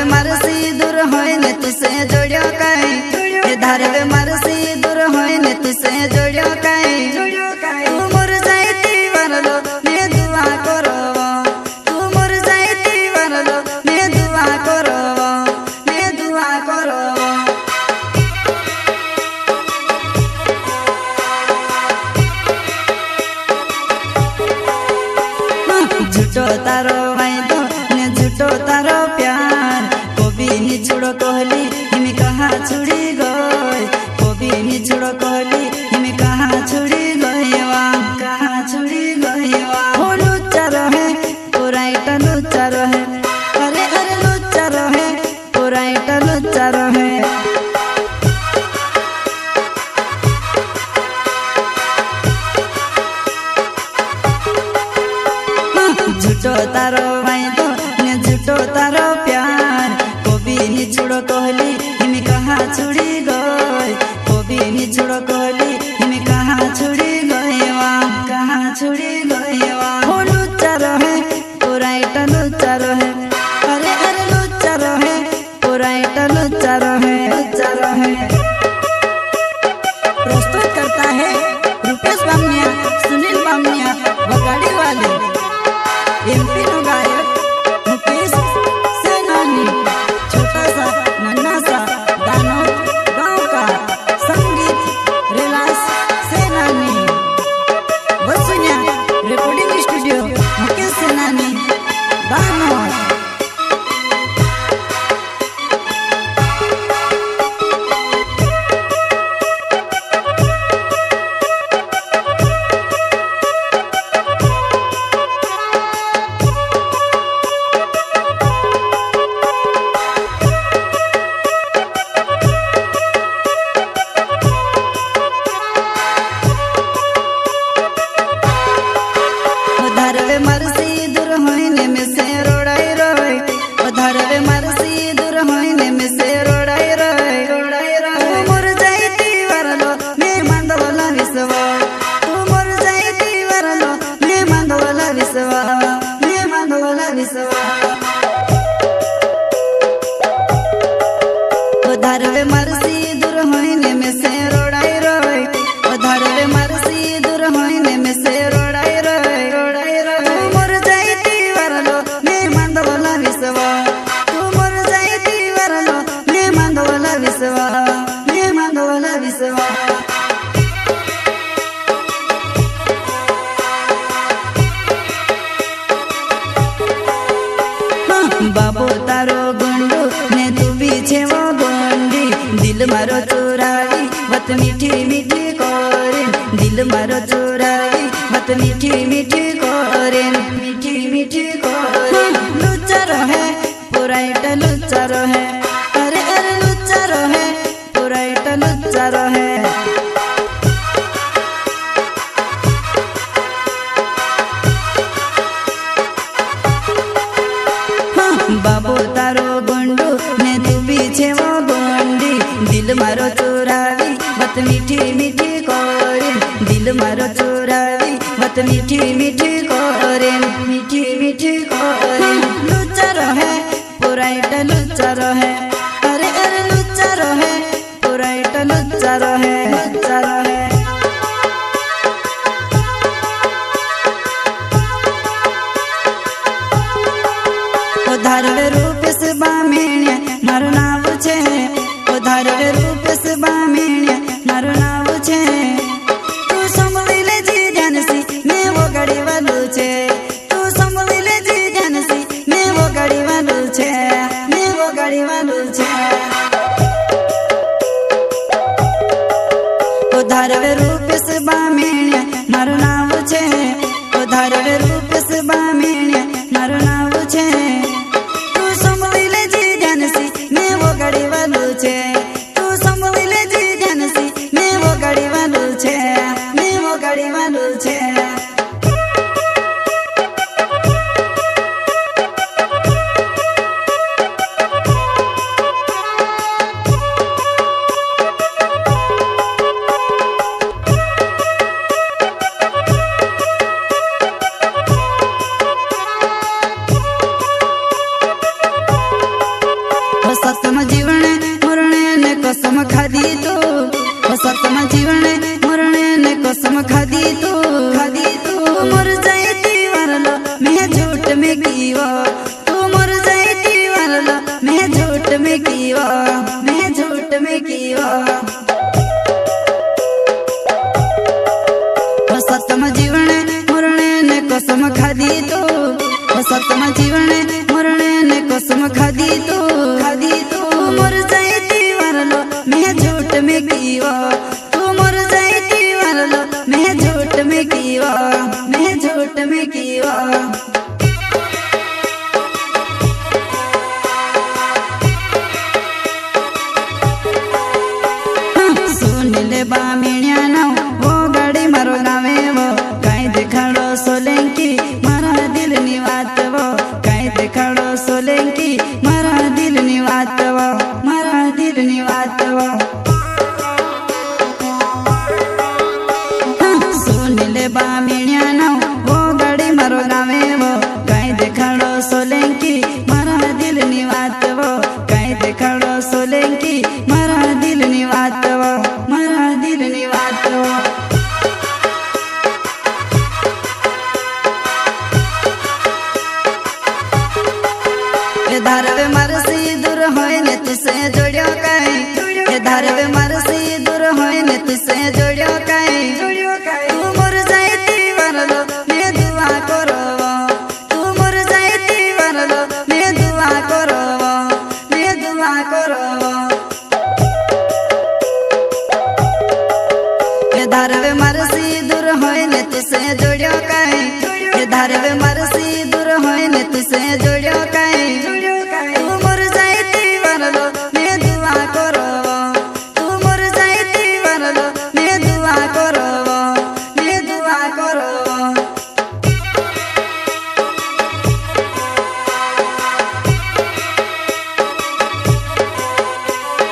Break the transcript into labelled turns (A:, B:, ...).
A: धारवे मारसी दूर होय ने तुसे जोड़ियो काई धारवे मारसी दूर होय ने तुसे जोड़ियो काई तू मोर जाईती वरलो ने दुआ करवा तू मोर जाईती वरलो ने दुआ करवा ने दुआ करवा झूठो तारो वायदो ने झूठो तारो प्यार कोबी नी छुड़ो कहली हिमी कहाँ छुड़ी गई कोबी नी छुड़ो कहली हिमी कहाँ छुड़ी गईवा कहाँ छुड़ी गईवा हो लुच्चा रहे पुराइटा लुच्चा रहे अरे अरे लुच्चा रहे पुराइटा लुच्चा रहे झूठो तारो वायदो ने झूठो तारो प्यार कोबी नी छुड़ो कहली हिमी कहाँ छुड़ी गई कोबी नी छुड़ो कहली हिमी कहाँ छुड़ी गईवा कहाँ छुड़ी गईवा हो लुच्चा रहे पुराइटा लुच्चा रहे अरे अरे लुच्चा रहे पुराइटा लुच्चा रहे लुच्चा रहे। प्रस्तुत करता है रुपेश बामनिया सुनील बामनिया बगाड़ी वाले एमपी नो गायक मुकेश सेनानी छोटा सा नन्हा सा दानव गांव का संगीत रिलास सेनानी वसुन्या रिकॉर्डिंग स्टूडियो मुकेश सेनानी दानव। धारवे मरसी दूर होइने में से रोड़ाई रोय धारवे मरसी दूर होइने में से रोड़ाई रोय रोड़ाई रोय मोर जाईती वरलो ने मंदवला विसवा तू मोर जाईती वरलो ने मंदवला विसवा ने मंदवला विसवा धारवे मरसी दूर होइने में से रोड़ाई रोय धारवे मरसी दूर होइने में से रोड़ाई रोय रोड़ाई रोय मोर जाईती वरलो ने मंदवला विसवा तू मोर जाईती वरलो ने मंदवला विसवा ने मंदवला विसवा। बाबू तारो गुंडू ने तू पीछे वो गोंडी दिल मारो चुरावी बत मीठी मीठी कोरिन दिल मारो चुरावी बत मीठी मीठी कोरिन मीठी मीठी कोरिन लुच्चा रहे पुराइटा लुच्चा रहे अरे अरे लुच्चा रहे पुराइटा लुच्चा रहे। बाबू तारो गुंडू ने तू पीछे वो गोंडी दिल मारो चुरावी बत मीठी मीठी कोरिन दिल मारो चुरावी बत मीठी मीठी कोरिन मीठी मीठी कोरिन लुच्चा रहे पुराइटा लुच्चा रहे अरे अरे लुच्चा रहे पुराइटा लुच्चा रहे लुच्चा रहे। धारवे रूपेश बामनिया मारो नाव छे धारवे रूपेश बामनिया मारो नाव छे तू संभली ले जी जानसी मैं वो गाड़ी वालू छे तू संभली ले जी जानसी मैं वो गाड़ी वालू छे मैं वो गाड़ी वालू छे। धारवे रूपेश बामनिया मारो नाव छे धारवे रूपेश बामनिया मारो नाव छे तू संभली ले जी जानसी मैं वो गाड़ी वालू छे तू संभली ले जी जानसी मैं वो गाड़ी वालू छे मैं वो गाड़ी वालू छे। सतम जीवन मरणे ने कसम खादी तो सतम जीवन मरणे ने कसम खादी तो मर जाती वारलो मैं झूठ में कीवा तू मर जाती वारलो मैं झूठ में कीवा सतम जीवन मरणे ने कसम खादी तो सतम जीवन मरणे ने कसम खादी तो मर जाती वारलो मैं झूठ में कीवा तू मर जाती वारलो मैं झूठ में कीवा सुन ले बामिणिया ना वो गाड़ी मारो गावे वो काई देखाड़ो सोलंकी मारा दिल नी वात वो काई देखाड़ो सोलंकी मारा दिल नी वात वो सुन ले बामिणिया ना वो गाड़ी मारो गावे वो काई देखाड़ो सोलंकी मारा दिल नी वात वो काई देखाड़ो सोलंकी मारा दिल नी वात वो धारवे मरसी दूर होए ने तुसे जोड़ियो काई धारवे मरसी दूर होए ने तुसे जोड़ियो काई तू मर जाती वारलो मैं दुआ करवा तू मर जाती वारलो मैं दुआ करवा धारवे मरसी दूर होए ने तुसे जोड़ियो